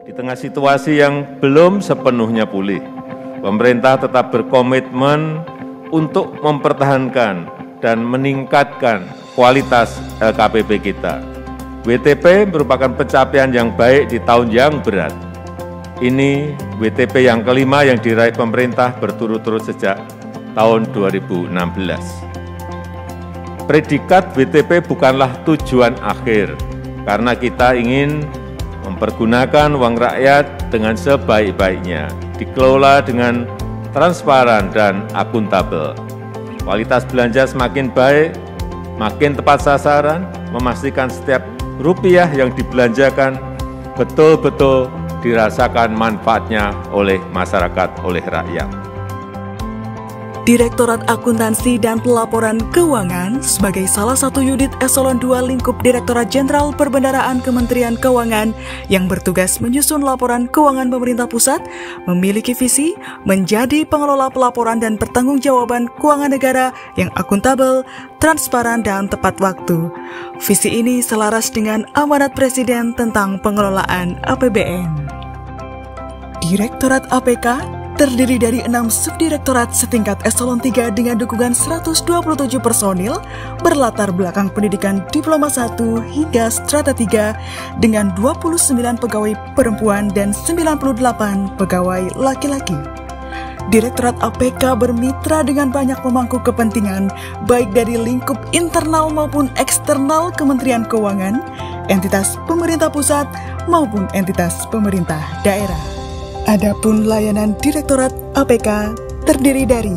Di tengah situasi yang belum sepenuhnya pulih, pemerintah tetap berkomitmen untuk mempertahankan dan meningkatkan kualitas LKPP kita. WTP merupakan pencapaian yang baik di tahun yang berat. Ini WTP yang kelima yang diraih pemerintah berturut-turut sejak tahun 2016. Predikat WTP bukanlah tujuan akhir, karena kita ingin mempergunakan uang rakyat dengan sebaik-baiknya, dikelola dengan transparan dan akuntabel. Kualitas belanja semakin baik, makin tepat sasaran, memastikan setiap rupiah yang dibelanjakan betul-betul dirasakan manfaatnya oleh masyarakat, oleh rakyat. Direktorat Akuntansi dan Pelaporan Keuangan sebagai salah satu unit eselon 2 lingkup Direktorat Jenderal Perbendaharaan Kementerian Keuangan yang bertugas menyusun laporan keuangan pemerintah pusat, memiliki visi menjadi pengelola pelaporan dan pertanggungjawaban keuangan negara yang akuntabel, transparan, dan tepat waktu. Visi ini selaras dengan amanat Presiden tentang pengelolaan APBN. Direktorat APK terdiri dari 6 subdirektorat setingkat eselon 3 dengan dukungan 127 personil berlatar belakang pendidikan Diploma 1 hingga Strata 3 dengan 29 pegawai perempuan dan 98 pegawai laki-laki. Direktorat APK bermitra dengan banyak pemangku kepentingan baik dari lingkup internal maupun eksternal Kementerian Keuangan, entitas pemerintah pusat maupun entitas pemerintah daerah. Adapun layanan Direktorat APK terdiri dari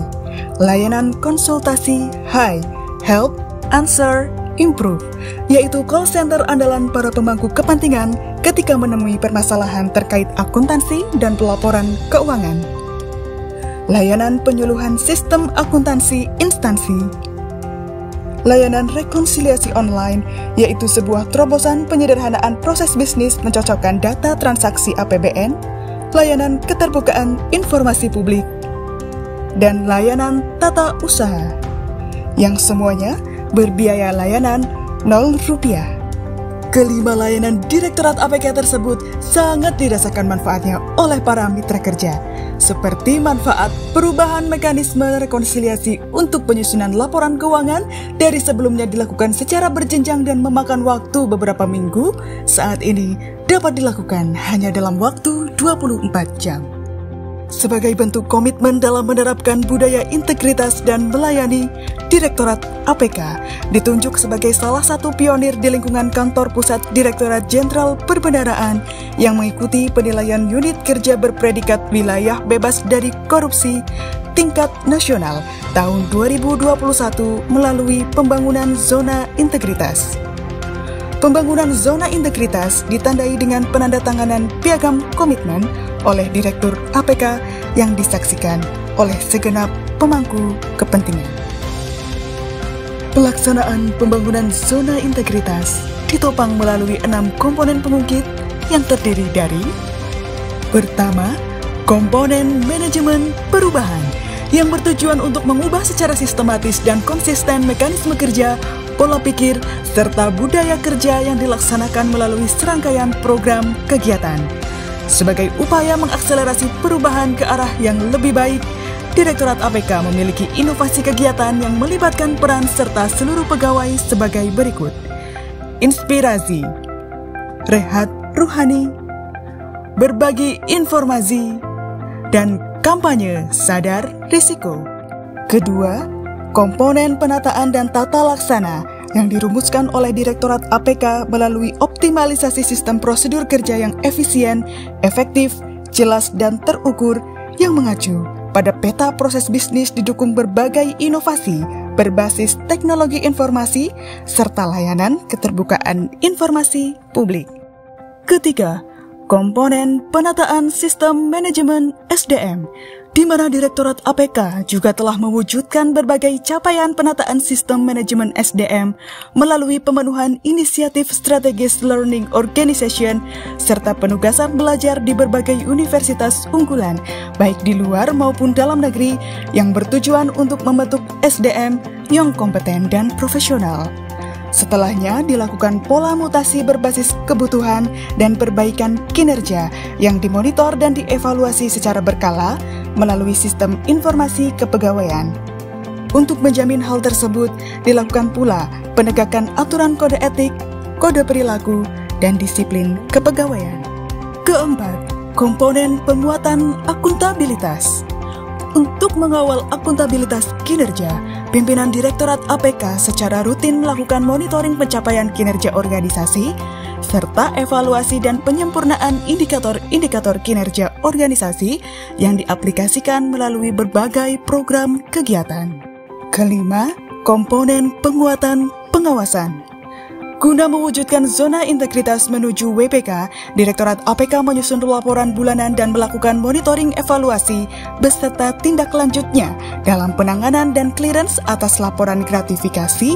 layanan konsultasi HAI, Help, Answer, Improve, yaitu call center andalan para pemangku kepentingan ketika menemui permasalahan terkait akuntansi dan pelaporan keuangan. Layanan penyuluhan sistem akuntansi instansi. Layanan rekonsiliasi online, yaitu sebuah terobosan penyederhanaan proses bisnis mencocokkan data transaksi APBN, layanan keterbukaan informasi publik, dan layanan tata usaha, yang semuanya berbiaya layanan Rp0. Kelima layanan Direktorat APK tersebut sangat dirasakan manfaatnya oleh para mitra kerja, seperti manfaat perubahan mekanisme rekonsiliasi untuk penyusunan laporan keuangan dari sebelumnya dilakukan secara berjenjang dan memakan waktu beberapa minggu, saat ini dapat dilakukan hanya dalam waktu 24 jam. Sebagai bentuk komitmen dalam menerapkan budaya integritas dan melayani, Direktorat APK ditunjuk sebagai salah satu pionir di lingkungan kantor pusat Direktorat Jenderal Perbendaharaan yang mengikuti penilaian unit kerja berpredikat wilayah bebas dari korupsi tingkat nasional tahun 2021 melalui pembangunan zona integritas. Pembangunan zona integritas ditandai dengan penandatanganan piagam komitmen oleh Direktur APK yang disaksikan oleh segenap pemangku kepentingan. Pelaksanaan pembangunan zona integritas ditopang melalui 6 komponen pengungkit yang terdiri dari: pertama, komponen manajemen perubahan yang bertujuan untuk mengubah secara sistematis dan konsisten mekanisme kerja, pola pikir, serta budaya kerja yang dilaksanakan melalui serangkaian program kegiatan. Sebagai upaya mengakselerasi perubahan ke arah yang lebih baik, Direktorat APK memiliki inovasi kegiatan yang melibatkan peran serta seluruh pegawai sebagai berikut: inspirasi, rehat ruhani, berbagi informasi, dan kampanye sadar risiko. Kedua, komponen penataan dan tata laksana yang dirumuskan oleh Direktorat APK melalui optimalisasi sistem prosedur kerja yang efisien, efektif, jelas, dan terukur yang mengacu pada peta proses bisnis didukung berbagai inovasi berbasis teknologi informasi serta layanan keterbukaan informasi publik. Ketiga, komponen penataan sistem manajemen SDM, di mana Direktorat APK juga telah mewujudkan berbagai capaian penataan sistem manajemen SDM melalui pemenuhan inisiatif strategis learning organization serta penugasan belajar di berbagai universitas unggulan, baik di luar maupun dalam negeri, yang bertujuan untuk membentuk SDM yang kompeten dan profesional. Setelahnya dilakukan pola mutasi berbasis kebutuhan dan perbaikan kinerja yang dimonitor dan dievaluasi secara berkala melalui sistem informasi kepegawaian. Untuk menjamin hal tersebut, dilakukan pula penegakan aturan kode etik, kode perilaku, dan disiplin kepegawaian. Keempat, komponen penguatan akuntabilitas. Untuk mengawal akuntabilitas kinerja, pimpinan Direktorat APK secara rutin melakukan monitoring pencapaian kinerja organisasi, serta evaluasi dan penyempurnaan indikator-indikator kinerja organisasi yang diaplikasikan melalui berbagai program kegiatan. Kelima, komponen penguatan pengawasan. Guna mewujudkan zona integritas menuju WPK, Direktorat APK menyusun laporan bulanan dan melakukan monitoring evaluasi beserta tindak lanjutnya dalam penanganan dan clearance atas laporan gratifikasi,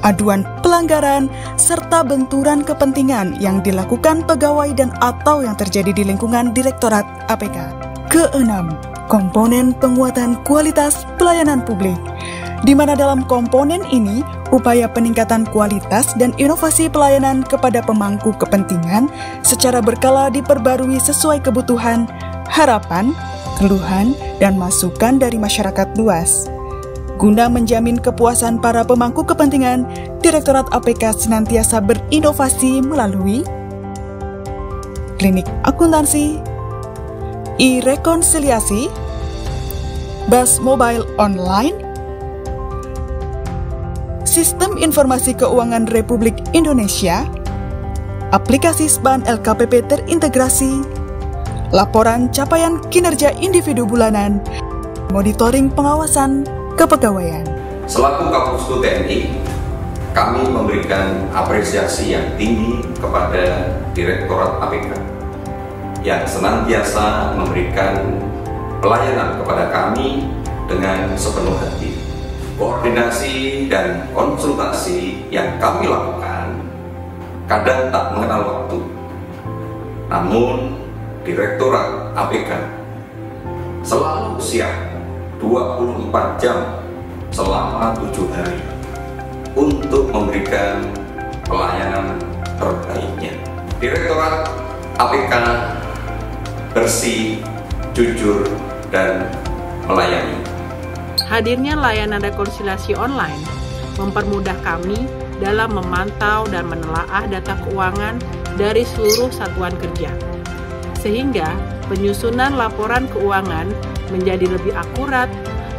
aduan pelanggaran, serta benturan kepentingan yang dilakukan pegawai dan atau yang terjadi di lingkungan Direktorat APK. Keenam, komponen penguatan kualitas pelayanan publik, di mana dalam komponen ini upaya peningkatan kualitas dan inovasi pelayanan kepada pemangku kepentingan secara berkala diperbarui sesuai kebutuhan, harapan, keluhan, dan masukan dari masyarakat luas. Guna menjamin kepuasan para pemangku kepentingan, Direktorat APK senantiasa berinovasi melalui klinik akuntansi, e-rekonsiliasi, BAS mobile online, Sistem Informasi Keuangan Republik Indonesia, aplikasi SBAN LKPP terintegrasi, laporan capaian kinerja individu bulanan, monitoring pengawasan kepegawaian. Selaku Kapusku TNI, kami memberikan apresiasi yang tinggi kepada Direktorat APK yang senantiasa memberikan pelayanan kepada kami dengan sepenuh hati. Koordinasi dan konsultasi yang kami lakukan kadang tak mengenal waktu. Namun, Direktorat APK selalu siap 24 jam selama 7 hari untuk memberikan pelayanan terbaiknya. Direktorat APK bersih, jujur, dan melayani. Hadirnya layanan rekonsiliasi online mempermudah kami dalam memantau dan menelaah data keuangan dari seluruh satuan kerja, sehingga penyusunan laporan keuangan menjadi lebih akurat,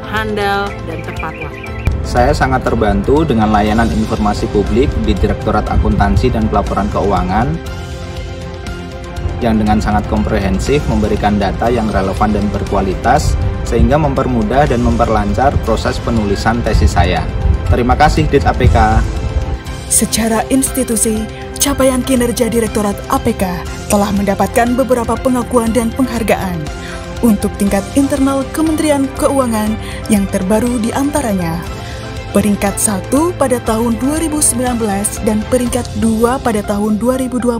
handal, dan tepat waktu. Saya sangat terbantu dengan layanan informasi publik di Direktorat Akuntansi dan Pelaporan Keuangan yang dengan sangat komprehensif memberikan data yang relevan dan berkualitas sehingga mempermudah dan memperlancar proses penulisan tesis saya. Terima kasih Dit APK. Secara institusi, capaian kinerja Direktorat APK telah mendapatkan beberapa pengakuan dan penghargaan untuk tingkat internal Kementerian Keuangan yang terbaru diantaranya peringkat 1 pada tahun 2019 dan peringkat 2 pada tahun 2020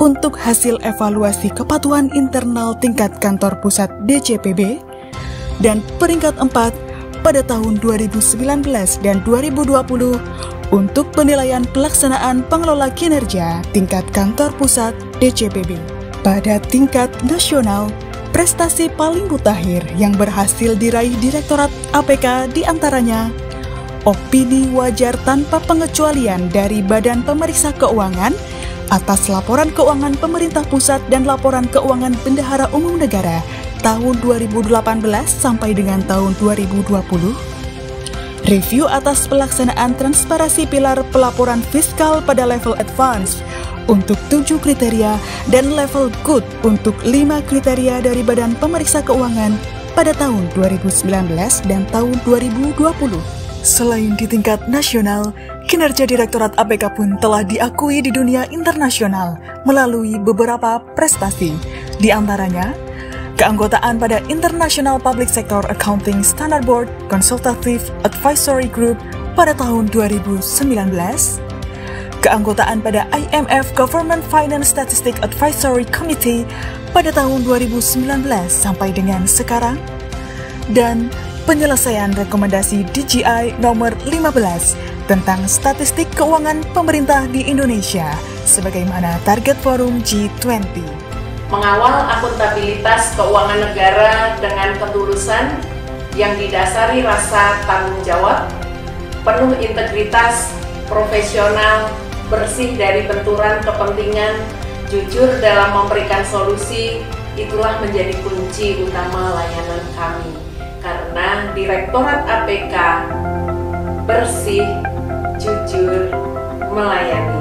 untuk hasil evaluasi kepatuhan internal tingkat kantor pusat DCPB dan peringkat 4 pada tahun 2019 dan 2020 untuk penilaian pelaksanaan pengelola kinerja tingkat kantor pusat DCPB. Pada tingkat nasional, prestasi paling mutakhir yang berhasil diraih Direktorat APK diantaranya opini wajar tanpa pengecualian dari Badan Pemeriksa Keuangan atas laporan keuangan pemerintah pusat dan laporan keuangan Bendahara Umum Negara tahun 2018 sampai dengan tahun 2020, review atas pelaksanaan transparansi pilar pelaporan fiskal pada level advance untuk 7 kriteria dan level good untuk 5 kriteria dari Badan Pemeriksa Keuangan pada tahun 2019 dan tahun 2020. Selain di tingkat nasional, kinerja Direktorat APK pun telah diakui di dunia internasional melalui beberapa prestasi, di antaranya keanggotaan pada International Public Sector Accounting Standard Board Consultative Advisory Group pada tahun 2019, keanggotaan pada IMF Government Finance Statistic Advisory Committee pada tahun 2019 sampai dengan sekarang, dan penyelesaian rekomendasi DGI nomor 15 tentang statistik keuangan pemerintah di Indonesia sebagaimana target forum G20. Mengawal akuntabilitas keuangan negara dengan ketulusan yang didasari rasa tanggung jawab, penuh integritas, profesional, bersih dari benturan kepentingan, jujur dalam memberikan solusi, itulah menjadi kunci utama layanan kami. Karena Direktorat APK bersih, jujur, melayani.